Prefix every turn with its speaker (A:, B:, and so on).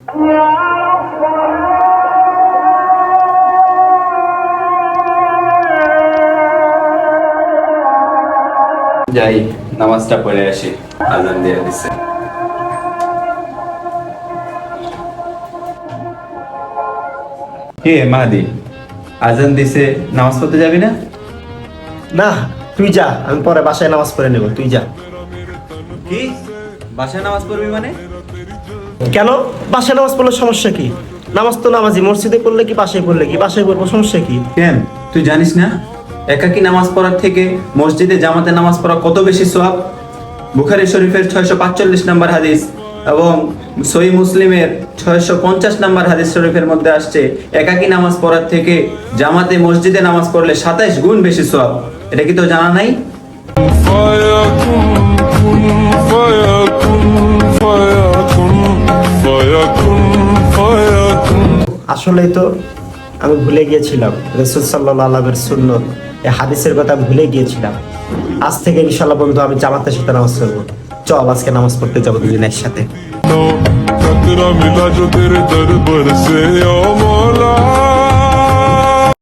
A: যাই নামাজটা পড়ে আসি, আজান দিয়ে দিচ্ছে। কে মাহাদি, আজান দিছে, নামাজ পড়তে যাবি না?
B: না, তুই যা, আমি পরে বাসায় নামাজ পড়ে নেব, তুই যা।
A: কি বাসায় নামাজ পড়বি মানে?
B: কেন বাসায় নামাজ পড়লে সমস্যা কি? নামাজ তো নামাজি, মসজিদে পড়লে কি বাসায় পড়লে কি? বাসায় পড়বো, সমস্যা কি?
A: কেন তুই জানিস না একাকী নামাজ পড়ার থেকে মসজিদে জামাতে নামাজ পড়া কত বেশি সওয়াব? বুখারী শরীফের 645 নম্বর হাদিস এবং সহিহ মুসলিমের 650 নম্বর হাদিস শরীফের মধ্যে আসছে একাকী নামাজ পড়ার থেকে জামাতে মসজিদে নামাজ পড়লে 27 গুণ বেশি সওয়াব। এটা কি তো জানা নাই?
B: আসলেই তো আমি ভুলে গিয়েছিলাম রাসূল সাল্লাল্লাহু আলাইহি ওয়াসাল্লামের সুন্নাত, এই হাদিসের কথা ভুলে গিয়েছিলাম। আজ থেকে ইনশাআল্লাহ বন্ধু আমি জামাতের সাথে নামাজ পড়বো। চল আজকে নামাজ পড়তে যাবো দুজন একসাথে।
C: खतरा मिला जो तेरे दर पर से ओ मौला।